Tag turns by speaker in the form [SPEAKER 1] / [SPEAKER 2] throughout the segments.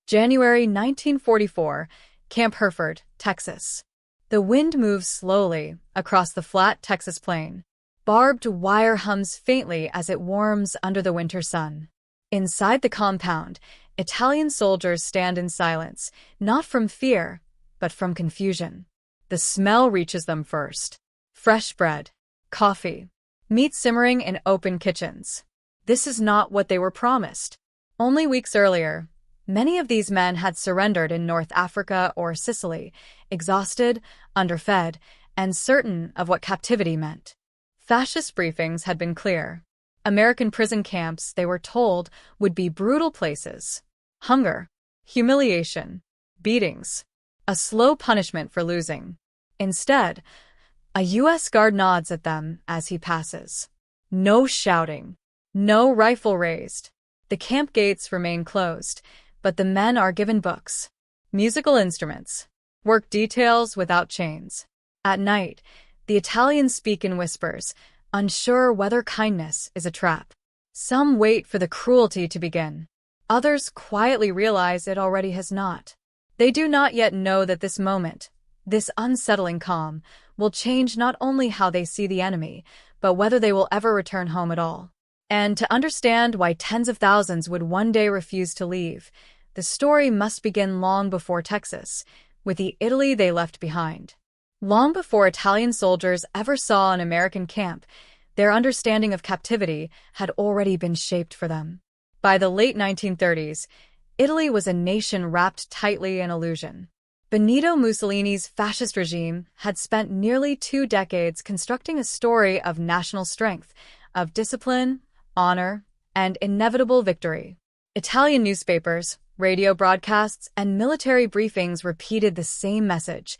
[SPEAKER 1] January 1944, Camp Hereford, Texas. The wind moves slowly across the flat Texas plain. Barbed wire hums faintly as it warms under the winter sun. Inside the compound, Italian soldiers stand in silence, not from fear, but from confusion. The smell reaches them first. Fresh bread, coffee, meat simmering in open kitchens. This is not what they were promised. Only weeks earlier, many of these men had surrendered in North Africa or Sicily, exhausted, underfed, and certain of what captivity meant. Fascist briefings had been clear. American prison camps, they were told, would be brutal places. Hunger, humiliation, beatings, a slow punishment for losing. Instead, a U.S. guard nods at them as he passes. No shouting, no rifle raised. The camp gates remain closed, but the men are given books, musical instruments, work details without chains. At night, the Italians speak in whispers, unsure whether kindness is a trap. Some wait for the cruelty to begin. Others quietly realize it already has not. They do not yet know that this moment, this unsettling calm, will change not only how they see the enemy, but whether they will ever return home at all. And to understand why tens of thousands would one day refuse to leave, the story must begin long before Texas, with the Italy they left behind. Long before Italian soldiers ever saw an American camp, their understanding of captivity had already been shaped for them. By the late 1930s, Italy was a nation wrapped tightly in illusion. Benito Mussolini's fascist regime had spent nearly 2 decades constructing a story of national strength, of discipline, honor, and inevitable victory. Italian newspapers, radio broadcasts, and military briefings repeated the same message.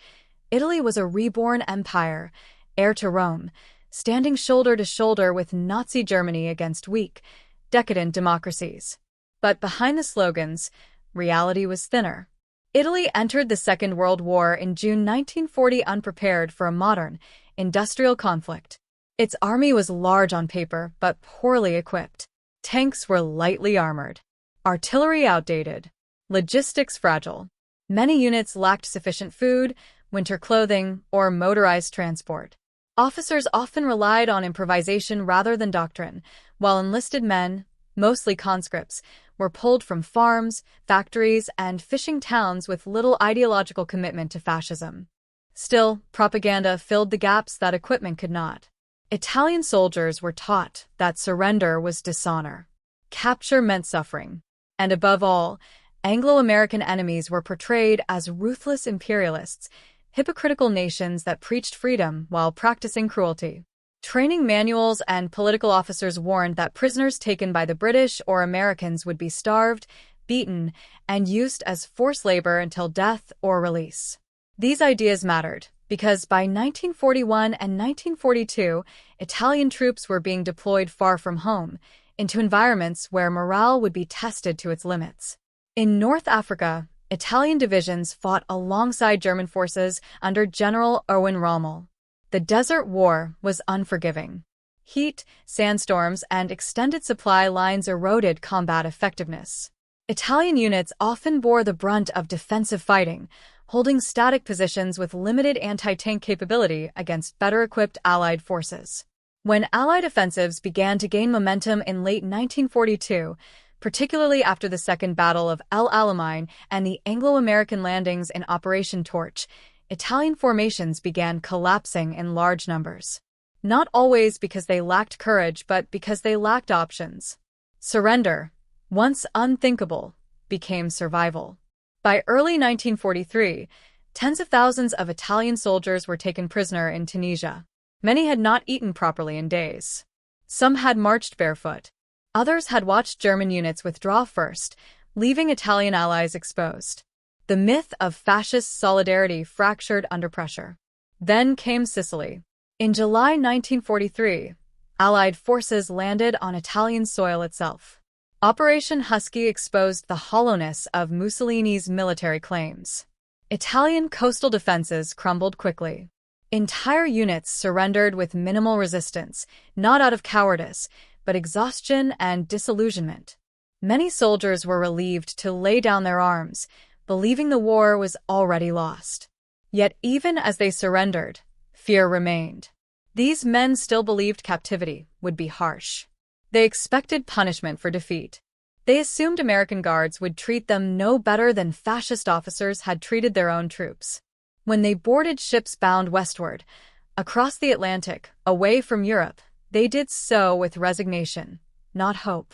[SPEAKER 1] Italy was a reborn empire, heir to Rome, standing shoulder to shoulder with Nazi Germany against weak, decadent democracies. But behind the slogans, reality was thinner. Italy entered the Second World War in June 1940 unprepared for a modern, industrial conflict. Its army was large on paper, but poorly equipped. Tanks were lightly armored, artillery outdated, logistics fragile. Many units lacked sufficient food, winter clothing, or motorized transport. Officers often relied on improvisation rather than doctrine, while enlisted men, mostly conscripts, were pulled from farms, factories, and fishing towns with little ideological commitment to fascism. Still, propaganda filled the gaps that equipment could not. Italian soldiers were taught that surrender was dishonor. Capture meant suffering. And above all, Anglo-American enemies were portrayed as ruthless imperialists, hypocritical nations that preached freedom while practicing cruelty. Training manuals and political officers warned that prisoners taken by the British or Americans would be starved, beaten, and used as forced labor until death or release. These ideas mattered, because by 1941 and 1942, Italian troops were being deployed far from home, into environments where morale would be tested to its limits. In North Africa, Italian divisions fought alongside German forces under General Erwin Rommel. The Desert War was unforgiving. Heat, sandstorms, and extended supply lines eroded combat effectiveness. Italian units often bore the brunt of defensive fighting, holding static positions with limited anti-tank capability against better-equipped Allied forces. When Allied offensives began to gain momentum in late 1942, particularly after the Second Battle of El Alamein and the Anglo-American landings in Operation Torch, Italian formations began collapsing in large numbers. Not always because they lacked courage, but because they lacked options. Surrender, once unthinkable, became survival. By early 1943, tens of thousands of Italian soldiers were taken prisoner in Tunisia. Many had not eaten properly in days. Some had marched barefoot. Others had watched German units withdraw first, leaving Italian allies exposed. The myth of fascist solidarity fractured under pressure. Then came Sicily. In July 1943, Allied forces landed on Italian soil itself. Operation Husky exposed the hollowness of Mussolini's military claims. Italian coastal defenses crumbled quickly. Entire units surrendered with minimal resistance, not out of cowardice, but exhaustion and disillusionment. Many soldiers were relieved to lay down their arms, believing the war was already lost. Yet even as they surrendered, fear remained. These men still believed captivity would be harsh. They expected punishment for defeat. They assumed American guards would treat them no better than fascist officers had treated their own troops. When they boarded ships bound westward, across the Atlantic, away from Europe, they did so with resignation, not hope.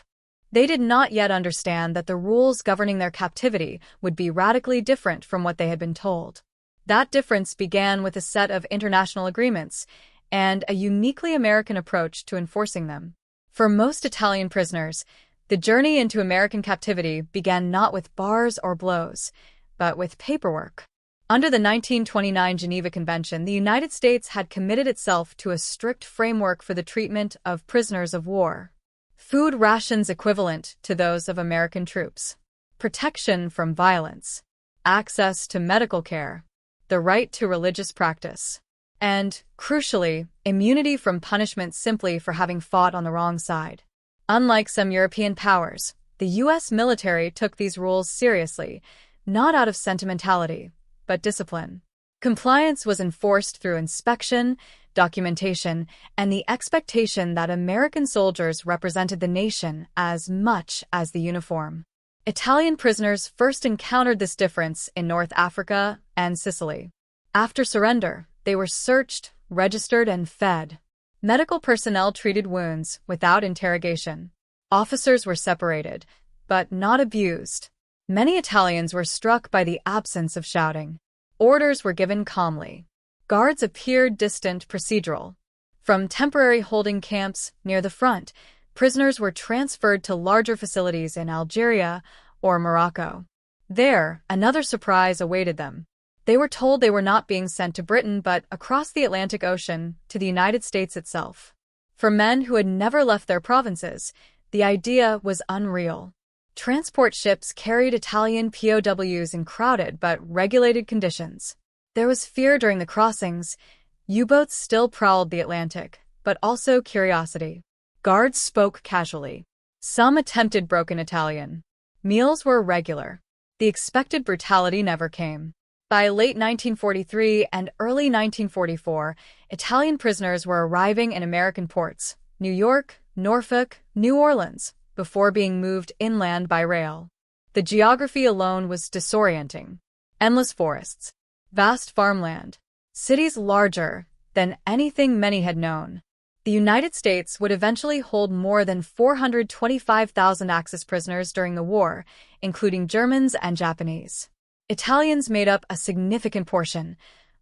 [SPEAKER 1] They did not yet understand that the rules governing their captivity would be radically different from what they had been told. That difference began with a set of international agreements and a uniquely American approach to enforcing them. For most Italian prisoners, the journey into American captivity began not with bars or blows, but with paperwork. Under the 1929 Geneva Convention, the United States had committed itself to a strict framework for the treatment of prisoners of war. Food rations equivalent to those of American troops, protection from violence, access to medical care, the right to religious practice, and, crucially, immunity from punishment simply for having fought on the wrong side. Unlike some European powers, the U.S. military took these rules seriously, not out of sentimentality, but discipline. Compliance was enforced through inspection, documentation, and the expectation that American soldiers represented the nation as much as the uniform. Italian prisoners first encountered this difference in North Africa and Sicily. After surrender, they were searched, registered, and fed. Medical personnel treated wounds without interrogation. Officers were separated, but not abused. Many Italians were struck by the absence of shouting. Orders were given calmly. Guards appeared distant, procedural. From temporary holding camps near the front, prisoners were transferred to larger facilities in Algeria or Morocco. There, another surprise awaited them. They were told they were not being sent to Britain but across the Atlantic Ocean to the United States itself. For men who had never left their provinces, the idea was unreal. Transport ships carried Italian POWs in crowded but regulated conditions. There was fear during the crossings. U-boats still prowled the Atlantic, but also curiosity. Guards spoke casually. Some attempted broken Italian. Meals were regular. The expected brutality never came. By late 1943 and early 1944, Italian prisoners were arriving in American ports, New York, Norfolk, New Orleans, before being moved inland by rail. The geography alone was disorienting. Endless forests, vast farmland, cities larger than anything many had known. The United States would eventually hold more than 425,000 Axis prisoners during the war, including Germans and Japanese. Italians made up a significant portion,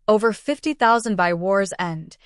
[SPEAKER 1] over 50,000 by war's end,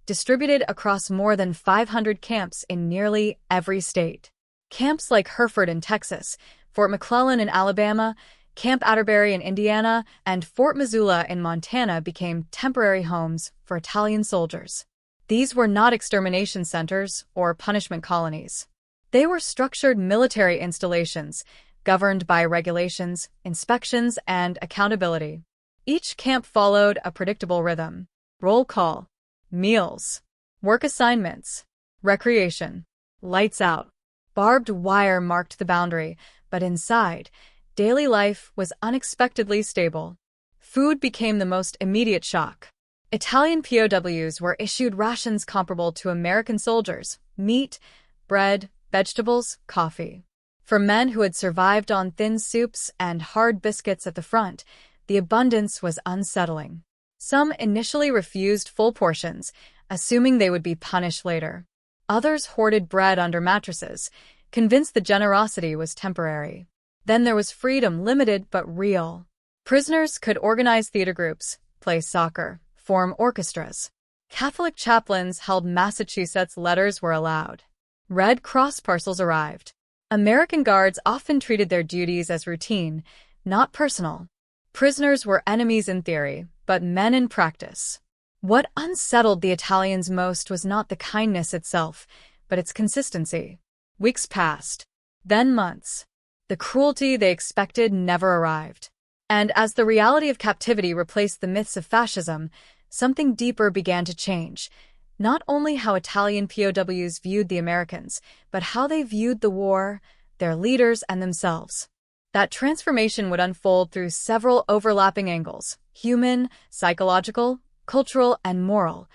[SPEAKER 1] distributed across more than 500 camps in nearly every state. Camps like Hereford in Texas, Fort McClellan in Alabama, Camp Atterbury in Indiana, and Fort Missoula in Montana became temporary homes for Italian soldiers. These were not extermination centers or punishment colonies. They were structured military installations, governed by regulations, inspections, and accountability. Each camp followed a predictable rhythm: roll call, meals, work assignments, recreation, lights out. Barbed wire marked the boundary, but inside, daily life was unexpectedly stable. Food became the most immediate shock. Italian POWs were issued rations comparable to American soldiers: meat, bread, vegetables, coffee. For men who had survived on thin soups and hard biscuits at the front, the abundance was unsettling. Some initially refused full portions, assuming they would be punished later. Others hoarded bread under mattresses, convinced the generosity was temporary. Then there was freedom, limited but real. Prisoners could organize theater groups, play soccer, form orchestras. Catholic chaplains held Massachusetts. Letters were allowed. Red Cross parcels arrived. American guards often treated their duties as routine, not personal. Prisoners were enemies in theory, but men in practice. What unsettled the Italians most was not the kindness itself, but its consistency. Weeks passed, then months. The cruelty they expected never arrived. And as the reality of captivity replaced the myths of fascism, something deeper began to change. Not only how Italian POWs viewed the Americans, but how they viewed the war, their leaders, and themselves. That transformation would unfold through several overlapping angles: human, psychological, cultural, and moral,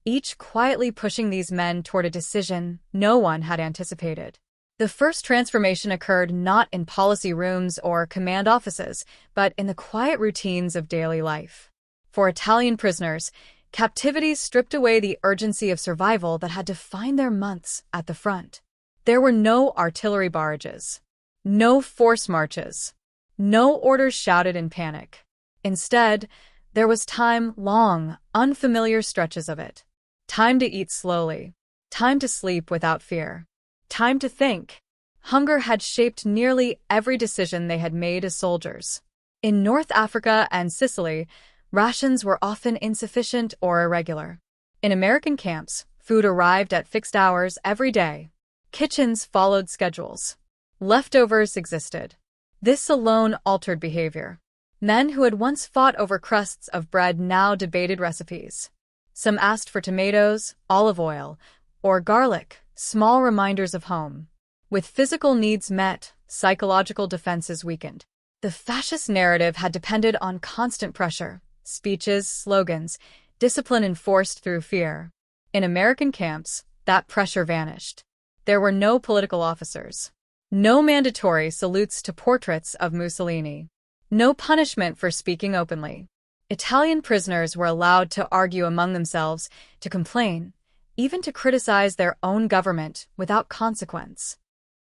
[SPEAKER 1] each quietly pushing these men toward a decision no one had anticipated. The first transformation occurred not in policy rooms or command offices, but in the quiet routines of daily life. For Italian prisoners, captivity stripped away the urgency of survival that had defined their months at the front. There were no artillery barrages, no forced marches, no orders shouted in panic. Instead, there was time, long, unfamiliar stretches of it. Time to eat slowly, time to sleep without fear, time to think. Hunger had shaped nearly every decision they had made as soldiers. In North Africa and Sicily, rations were often insufficient or irregular. In American camps, food arrived at fixed hours every day. Kitchens followed schedules. Leftovers existed. This alone altered behavior. Men who had once fought over crusts of bread now debated recipes. Some asked for tomatoes, olive oil, or garlic, small reminders of home. With physical needs met, psychological defenses weakened. The fascist narrative had depended on constant pressure, speeches, slogans, discipline enforced through fear. In American camps, that pressure vanished. There were no political officers, no mandatory salutes to portraits of Mussolini, no punishment for speaking openly. Italian prisoners were allowed to argue among themselves, to complain, even to criticize their own government without consequence.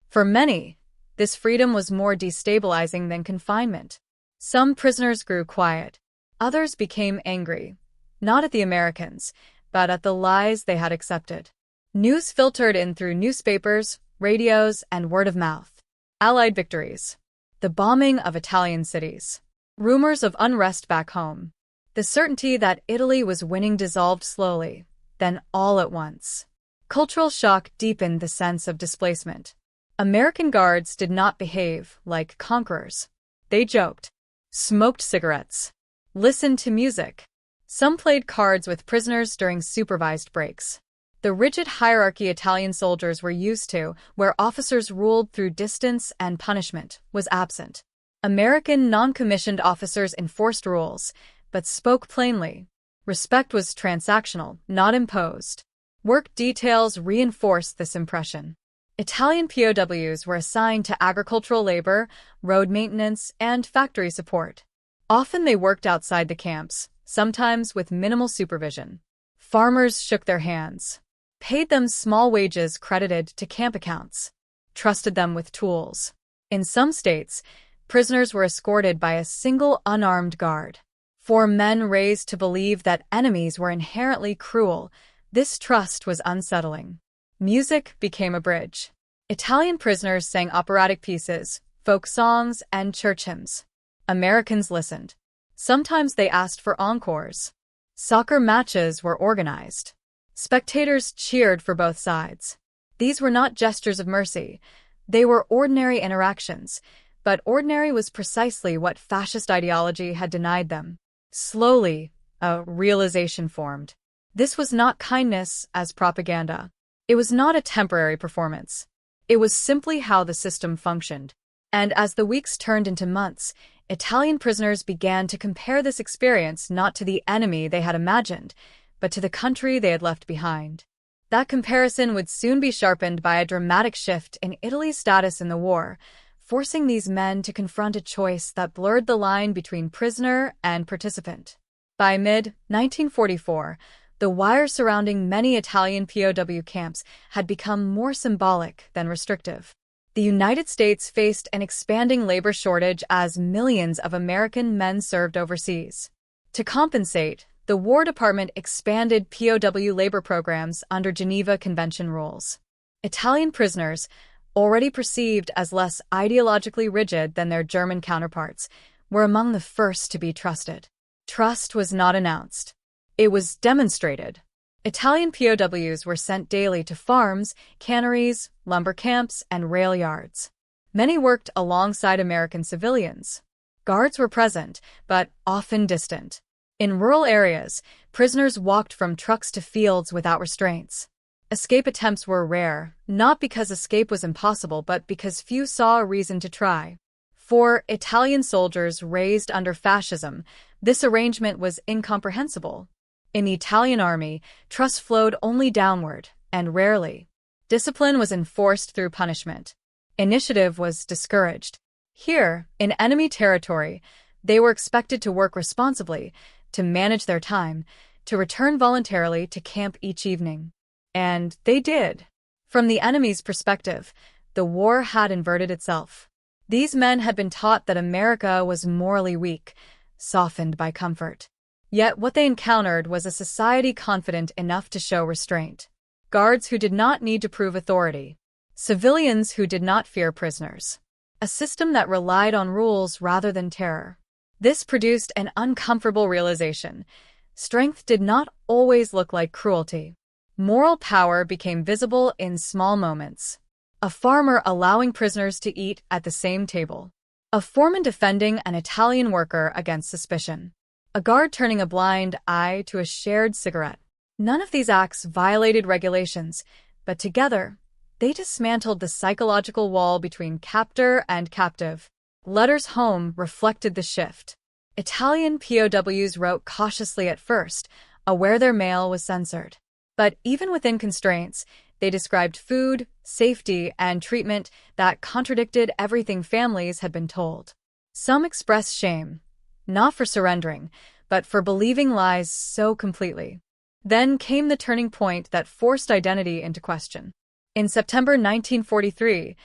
[SPEAKER 1] For many, this freedom was more destabilizing than confinement. Some prisoners grew quiet. Others became angry, not at the Americans, but at the lies they had accepted. News filtered in through newspapers, radios, and word of mouth. Allied victories. The bombing of Italian cities. Rumors of unrest back home. The certainty that Italy was winning dissolved slowly, then all at once. Cultural shock deepened the sense of displacement. American guards did not behave like conquerors. They joked, smoked cigarettes, listened to music. Some played cards with prisoners during supervised breaks. The rigid hierarchy Italian soldiers were used to, where officers ruled through distance and punishment, was absent. American non-commissioned officers enforced rules, but spoke plainly. Respect was transactional, not imposed. Work details reinforced this impression. Italian POWs were assigned to agricultural labor, road maintenance, and factory support. Often they worked outside the camps, sometimes with minimal supervision. Farmers shook their hands, paid them small wages credited to camp accounts, trusted them with tools. In some states, prisoners were escorted by a single unarmed guard. For men raised to believe that enemies were inherently cruel, this trust was unsettling. Music became a bridge. Italian prisoners sang operatic pieces, folk songs, and church hymns. Americans listened. Sometimes they asked for encores. Soccer matches were organized. Spectators cheered for both sides. These were not gestures of mercy. They were ordinary interactions, but ordinary was precisely what fascist ideology had denied them. Slowly, a realization formed. This was not kindness as propaganda. It was not a temporary performance. It was simply how the system functioned. And as the weeks turned into months, Italian prisoners began to compare this experience not to the enemy they had imagined, but to the country they had left behind. That comparison would soon be sharpened by a dramatic shift in Italy's status in the war, forcing these men to confront a choice that blurred the line between prisoner and participant. By mid-1944, the wire surrounding many Italian POW camps had become more symbolic than restrictive. The United States faced an expanding labor shortage as millions of American men served overseas. To compensate, the War Department expanded POW labor programs under Geneva Convention rules. Italian prisoners, already perceived as less ideologically rigid than their German counterparts, were among the first to be trusted. Trust was not announced. It was demonstrated. Italian POWs were sent daily to farms, canneries, lumber camps, and rail yards. Many worked alongside American civilians. Guards were present, but often distant. In rural areas, prisoners walked from trucks to fields without restraints. Escape attempts were rare, not because escape was impossible but because few saw a reason to try. For Italian soldiers raised under fascism, this arrangement was incomprehensible. In the Italian army, trust flowed only downward, and rarely. Discipline was enforced through punishment. Initiative was discouraged. Here, in enemy territory, they were expected to work responsibly, to manage their time, to return voluntarily to camp each evening. And they did. From the enemy's perspective, the war had inverted itself. These men had been taught that America was morally weak, softened by comfort. Yet what they encountered was a society confident enough to show restraint. Guards who did not need to prove authority. Civilians who did not fear prisoners. A system that relied on rules rather than terror. This produced an uncomfortable realization. Strength did not always look like cruelty. Moral power became visible in small moments. A farmer allowing prisoners to eat at the same table. A foreman defending an Italian worker against suspicion. A guard turning a blind eye to a shared cigarette. None of these acts violated regulations, but together, they dismantled the psychological wall between captor and captive. Letters home reflected the shift. Italian POWs wrote cautiously at first, aware their mail was censored. But even within constraints, they described food, safety, and treatment that contradicted everything families had been told. Some expressed shame, not for surrendering, but for believing lies so completely. Then came the turning point that forced identity into question. In September 1943,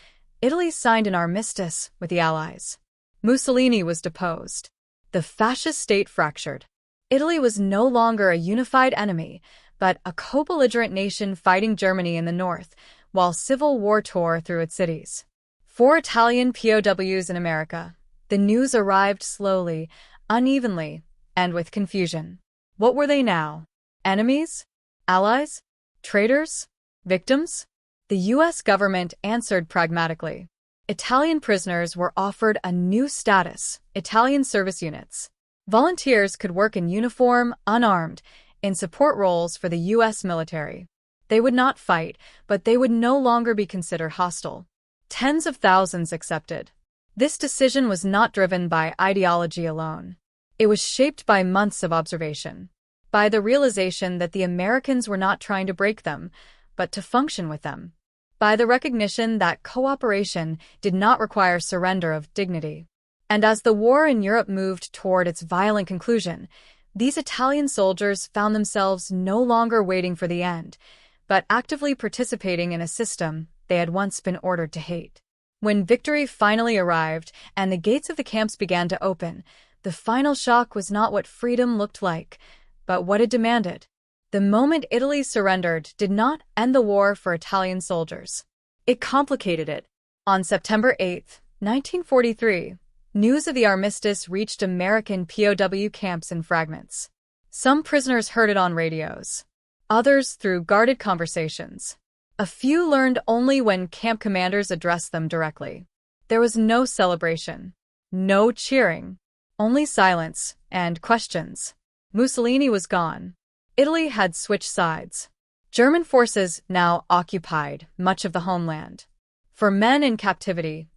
[SPEAKER 1] Italy signed an armistice with the Allies. Mussolini was deposed. The fascist state fractured. Italy was no longer a unified enemy, but a co-belligerent nation fighting Germany in the north, while civil war tore through its cities. For Italian POWs in America, the news arrived slowly, unevenly, and with confusion. What were they now? Enemies? Allies? Traitors? Victims? The U.S. government answered pragmatically. Italian prisoners were offered a new status, Italian service units. Volunteers could work in uniform, unarmed, in support roles for the U.S. military. They would not fight, but they would no longer be considered hostile. Tens of thousands accepted. This decision was not driven by ideology alone. It was shaped by months of observation, by the realization that the Americans were not trying to break them, but to function with them, by the recognition that cooperation did not require surrender of dignity. And as the war in Europe moved toward its violent conclusion, these Italian soldiers found themselves no longer waiting for the end, but actively participating in a system they had once been ordered to hate. When victory finally arrived and the gates of the camps began to open, the final shock was not what freedom looked like, but what it demanded. The moment Italy surrendered did not end the war for Italian soldiers. It complicated it. On September 8, 1943, news of the armistice reached American POW camps in fragments. Some prisoners heard it on radios, others through guarded conversations. A few learned only when camp commanders addressed them directly. There was no celebration, no cheering, only silence and questions. Mussolini was gone. Italy had switched sides. German forces now occupied much of the homeland. For men in captivity,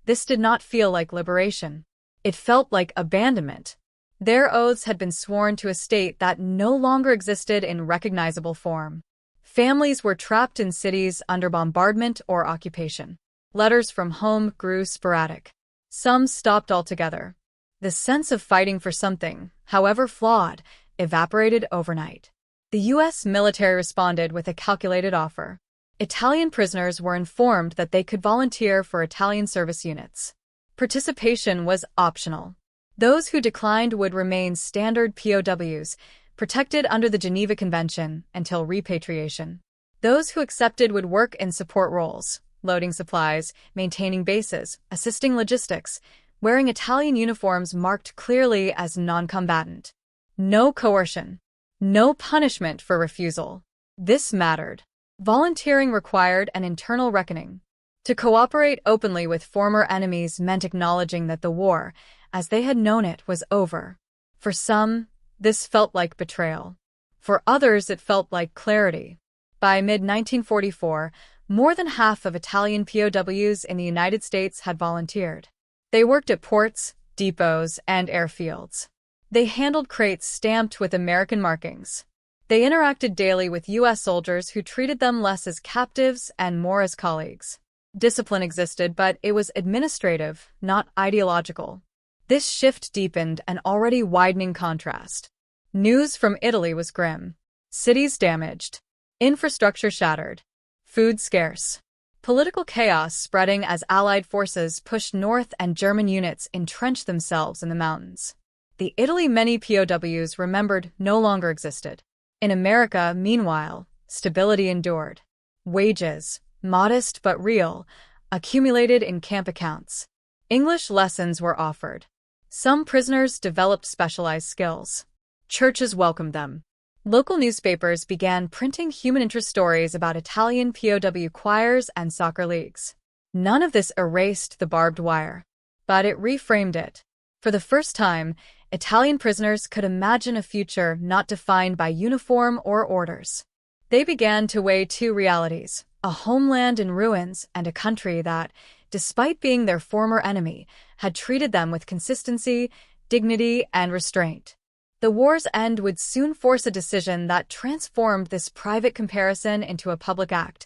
[SPEAKER 1] this did not feel like liberation. It felt like abandonment. Their oaths had been sworn to a state that no longer existed in recognizable form. Families were trapped in cities under bombardment or occupation. Letters from home grew sporadic. Some stopped altogether. The sense of fighting for something, however flawed, evaporated overnight. The U.S. military responded with a calculated offer. Italian prisoners were informed that they could volunteer for Italian service units. Participation was optional. Those who declined would remain standard POWs, protected under the Geneva Convention until repatriation. Those who accepted would work in support roles, loading supplies, maintaining bases, assisting logistics, wearing Italian uniforms marked clearly as non-combatant. No coercion. No punishment for refusal. This mattered. Volunteering required an internal reckoning. To cooperate openly with former enemies meant acknowledging that the war, as they had known it, was over. For some, this felt like betrayal. For others, it felt like clarity. By mid-1944, more than half of Italian POWs in the United States had volunteered. They worked at ports, depots, and airfields. They handled crates stamped with American markings. They interacted daily with U.S. soldiers who treated them less as captives and more as colleagues. Discipline existed, but it was administrative, not ideological. This shift deepened an already widening contrast. News from Italy was grim. Cities damaged. Infrastructure shattered. Food scarce. Political chaos spreading as Allied forces pushed north and German units entrenched themselves in the mountains. The Italy many POWs remembered no longer existed. In America, meanwhile, stability endured. Wages, modest but real, accumulated in camp accounts. English lessons were offered. Some prisoners developed specialized skills. Churches welcomed them. Local newspapers began printing human interest stories about Italian POW choirs and soccer leagues. None of this erased the barbed wire, but it reframed it. For the first time, Italian prisoners could imagine a future not defined by uniform or orders. They began to weigh two realities: a homeland in ruins and a country that, despite being their former enemy, had treated them with consistency, dignity, and restraint. The war's end would soon force a decision that transformed this private comparison into a public act,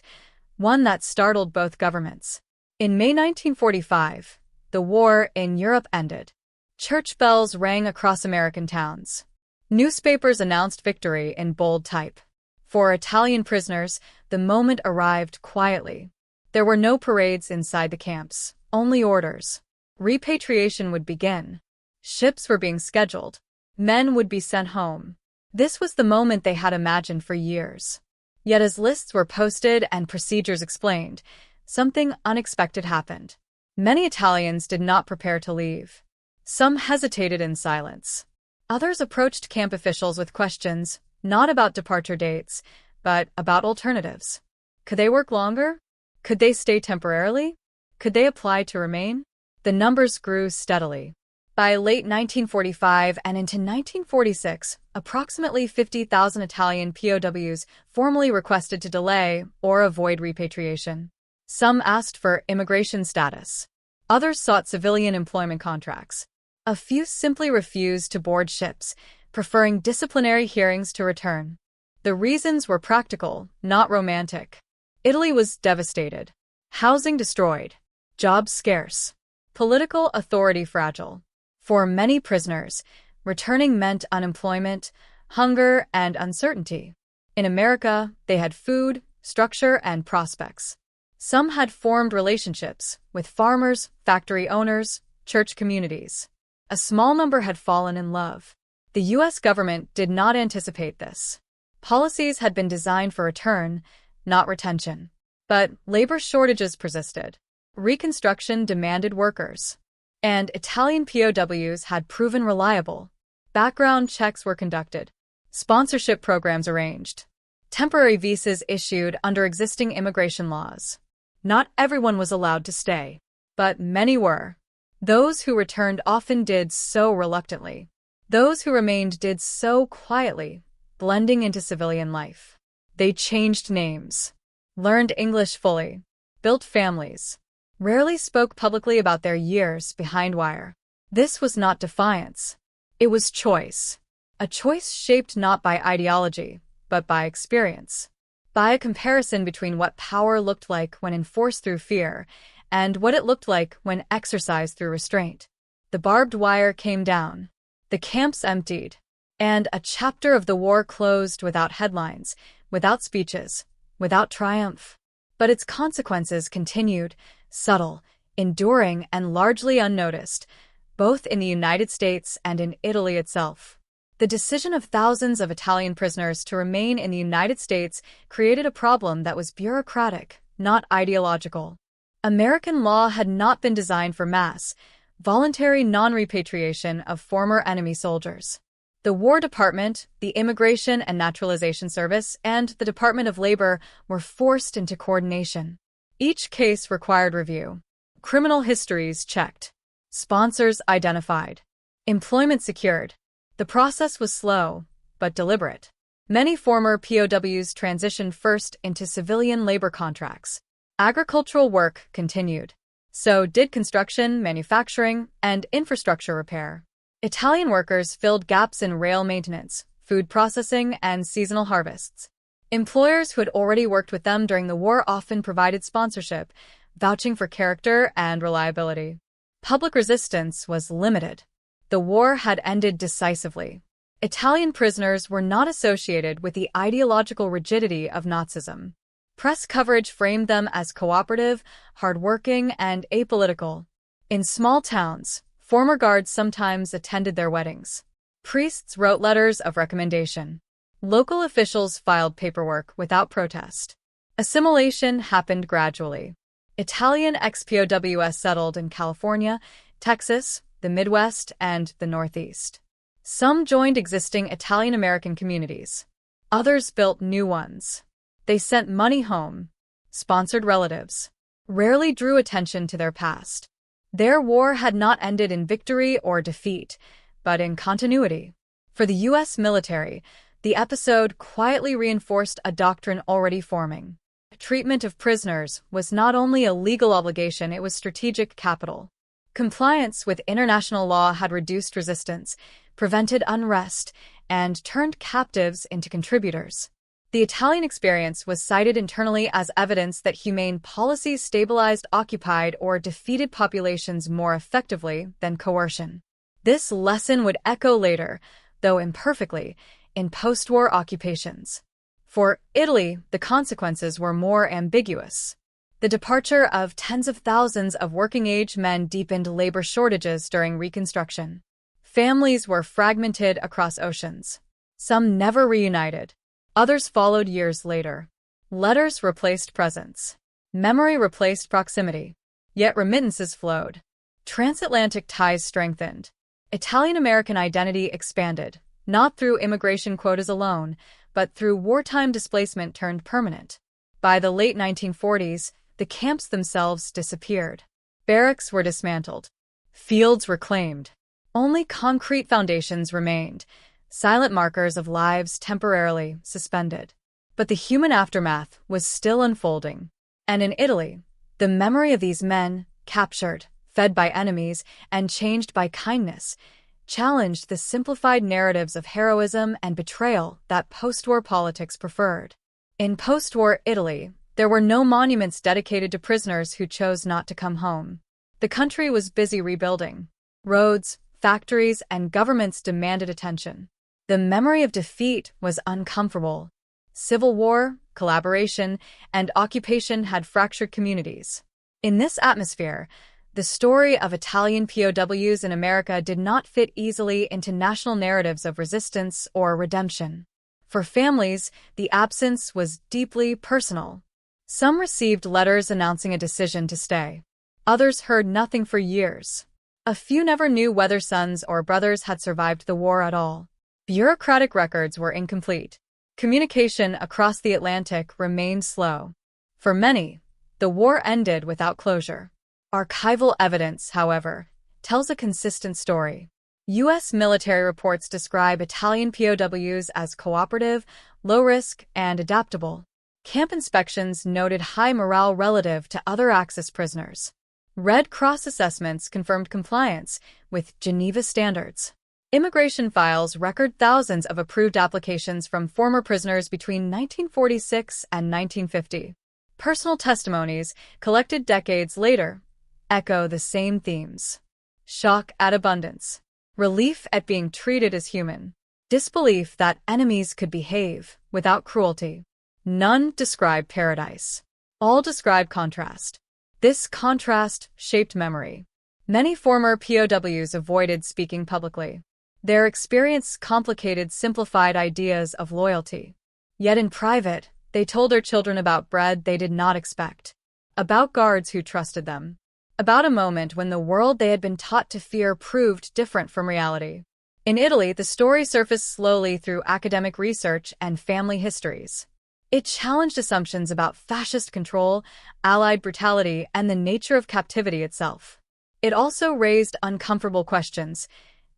[SPEAKER 1] one that startled both governments. In May 1945, the war in Europe ended. Church bells rang across American towns. Newspapers announced victory in bold type. For Italian prisoners, the moment arrived quietly. There were no parades inside the camps, only orders. Repatriation would begin. Ships were being scheduled. Men would be sent home. This was the moment they had imagined for years. Yet as lists were posted and procedures explained, something unexpected happened. Many Italians did not prepare to leave. Some hesitated in silence. Others approached camp officials with questions, not about departure dates, but about alternatives. Could they work longer? Could they stay temporarily? Could they apply to remain? The numbers grew steadily. By late 1945 and into 1946, approximately 50,000 Italian POWs formally requested to delay or avoid repatriation. Some asked for immigration status. Others sought civilian employment contracts. A few simply refused to board ships, preferring disciplinary hearings to return. The reasons were practical, not romantic. Italy was devastated. Housing destroyed. Jobs scarce. Political authority fragile. For many prisoners, returning meant unemployment, hunger, and uncertainty. In America, they had food, structure, and prospects. Some had formed relationships with farmers, factory owners, church communities. A small number had fallen in love. The U.S. government did not anticipate this. Policies had been designed for return, not retention. But labor shortages persisted. Reconstruction demanded workers. And Italian POWs had proven reliable. Background checks were conducted. Sponsorship programs arranged. Temporary visas issued under existing immigration laws. Not everyone was allowed to stay, but many were. Those who returned often did so reluctantly. Those who remained did so quietly, blending into civilian life. They changed names, learned English fully, built families, rarely spoke publicly about their years behind wire. This was not defiance. It was choice. A choice shaped not by ideology, but by experience. By a comparison between what power looked like when enforced through fear and what it looked like when exercised through restraint. The barbed wire came down. The camps emptied. And a chapter of the war closed without headlines, without speeches, without triumph. But its consequences continued, subtle, enduring, and largely unnoticed, both in the United States and in Italy itself. The decision of thousands of Italian prisoners to remain in the United States created a problem that was bureaucratic, not ideological. American law had not been designed for mass, voluntary non-repatriation of former enemy soldiers. The War Department, the Immigration and Naturalization Service, and the Department of Labor were forced into coordination. Each case required review. Criminal histories checked. Sponsors identified. Employment secured. The process was slow, but deliberate. Many former POWs transitioned first into civilian labor contracts. Agricultural work continued. So did construction, manufacturing, and infrastructure repair. Italian workers filled gaps in rail maintenance, food processing, and seasonal harvests. Employers who had already worked with them during the war often provided sponsorship, vouching for character and reliability. Public resistance was limited. The war had ended decisively. Italian prisoners were not associated with the ideological rigidity of Nazism. Press coverage framed them as cooperative, hardworking, and apolitical. In small towns, former guards sometimes attended their weddings. Priests wrote letters of recommendation. Local officials filed paperwork without protest. Assimilation happened gradually. Italian ex-POWs settled in California, Texas, the Midwest, and the Northeast. Some joined existing Italian-American communities. Others built new ones. They sent money home, sponsored relatives, rarely drew attention to their past. Their war had not ended in victory or defeat, but in continuity. For the U.S. military, the episode quietly reinforced a doctrine already forming. Treatment of prisoners was not only a legal obligation, it was strategic capital. Compliance with international law had reduced resistance, prevented unrest, and turned captives into contributors. The Italian experience was cited internally as evidence that humane policies stabilized occupied or defeated populations more effectively than coercion. This lesson would echo later, though imperfectly, in post-war occupations. For Italy, the consequences were more ambiguous. The departure of tens of thousands of working-age men deepened labor shortages during Reconstruction. Families were fragmented across oceans. Some never reunited. Others followed years later. Letters replaced presents. Memory replaced proximity. Yet remittances flowed. Transatlantic ties strengthened. Italian-American identity expanded, not through immigration quotas alone, but through wartime displacement turned permanent. By the late 1940s, the camps themselves disappeared. Barracks were dismantled. Fields reclaimed. Only concrete foundations remained, silent markers of lives temporarily suspended. But the human aftermath was still unfolding. And in Italy, the memory of these men, captured, fed by enemies, and changed by kindness, challenged the simplified narratives of heroism and betrayal that post-war politics preferred. In post-war Italy, there were no monuments dedicated to prisoners who chose not to come home. The country was busy rebuilding. Roads, factories, and governments demanded attention. The memory of defeat was uncomfortable. Civil war, collaboration, and occupation had fractured communities. In this atmosphere, the story of Italian POWs in America did not fit easily into national narratives of resistance or redemption. For families, the absence was deeply personal. Some received letters announcing a decision to stay. Others heard nothing for years. A few never knew whether sons or brothers had survived the war at all. Bureaucratic records were incomplete. Communication across the Atlantic remained slow. For many, the war ended without closure. Archival evidence, however, tells a consistent story. U.S. military reports describe Italian POWs as cooperative, low-risk, and adaptable. Camp inspections noted high morale relative to other Axis prisoners. Red Cross assessments confirmed compliance with Geneva standards. Immigration files record thousands of approved applications from former prisoners between 1946 and 1950. Personal testimonies, collected decades later, echo the same themes. Shock at abundance. Relief at being treated as human. Disbelief that enemies could behave without cruelty. None describe paradise. All describe contrast. This contrast shaped memory. Many former POWs avoided speaking publicly. Their experience complicated simplified ideas of loyalty. Yet in private, they told their children about bread they did not expect, about guards who trusted them, about a moment when the world they had been taught to fear proved different from reality. In Italy, the story surfaced slowly through academic research and family histories. It challenged assumptions about fascist control, Allied brutality, and the nature of captivity itself. It also raised uncomfortable questions.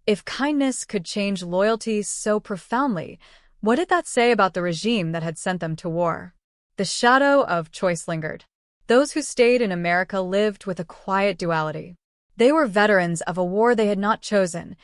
[SPEAKER 1] If kindness could change loyalty so profoundly, What did that say about the regime that had sent them to war? The shadow of choice lingered. Those who stayed in America lived with a quiet duality. They were veterans of a war they had not chosen,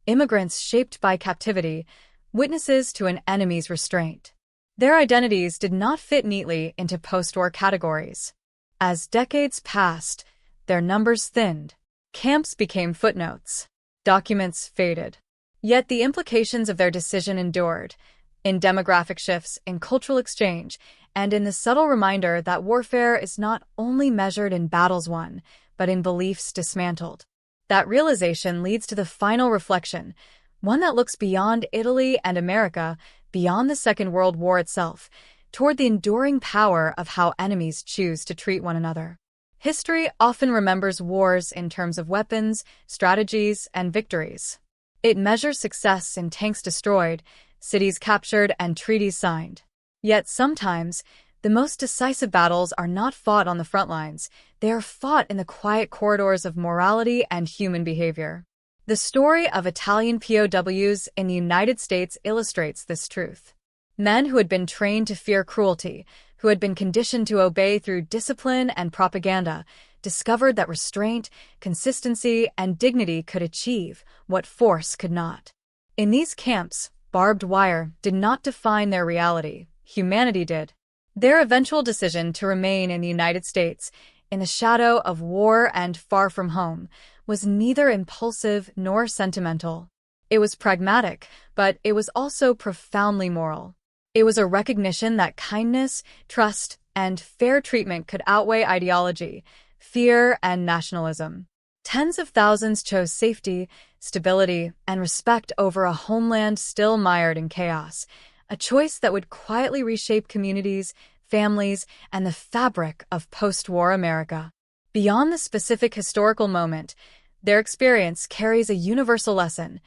[SPEAKER 1] immigrants shaped by captivity, witnesses to an enemy's restraint. Their identities did not fit neatly into post-war categories. As decades passed, their numbers thinned. Camps became footnotes. Documents faded. Yet the implications of their decision endured, in demographic shifts, in cultural exchange, and in the subtle reminder that warfare is not only measured in battles won, but in beliefs dismantled. That realization leads to the final reflection, one that looks beyond Italy and America, beyond the Second World War itself, toward the enduring power of how enemies choose to treat one another. History often remembers wars in terms of weapons, strategies, and victories. It measures success in tanks destroyed, cities captured, and treaties signed. Yet sometimes, the most decisive battles are not fought on the front lines, they are fought in the quiet corridors of morality and human behavior. The story of Italian POWs in the United States illustrates this truth. Men who had been trained to fear cruelty, who had been conditioned to obey through discipline and propaganda, discovered that restraint, consistency, and dignity could achieve what force could not. In these camps, barbed wire did not define their reality, humanity did. Their eventual decision to remain in the United States, in the shadow of war and far from home, was neither impulsive nor sentimental. It was pragmatic, but it was also profoundly moral. It was a recognition that kindness, trust, and fair treatment could outweigh ideology, fear, and nationalism. Tens of thousands chose safety, stability, and respect over a homeland still mired in chaos, a choice that would quietly reshape communities, families, and the fabric of post-war America. Beyond the specific historical moment, their experience carries a universal lesson: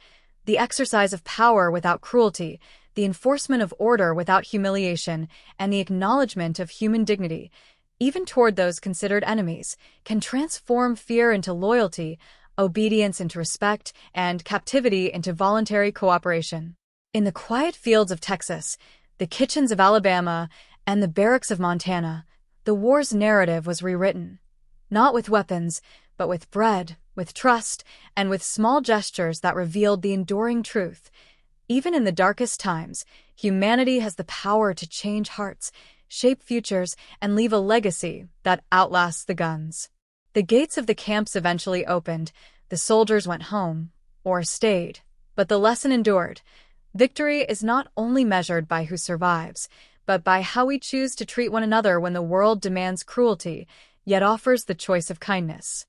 [SPEAKER 1] the exercise of power without cruelty, the enforcement of order without humiliation, and the acknowledgement of human dignity, even toward those considered enemies, can transform fear into loyalty, obedience into respect, and captivity into voluntary cooperation. In the quiet fields of Texas, the kitchens of Alabama, and the barracks of Montana, the war's narrative was rewritten. Not with weapons, but with bread, with trust, and with small gestures that revealed the enduring truth. Even in the darkest times, humanity has the power to change hearts, shape futures, and leave a legacy that outlasts the guns. The gates of the camps eventually opened, the soldiers went home, or stayed, but the lesson endured. Victory is not only measured by who survives, but by how we choose to treat one another when the world demands cruelty, yet offers the choice of kindness.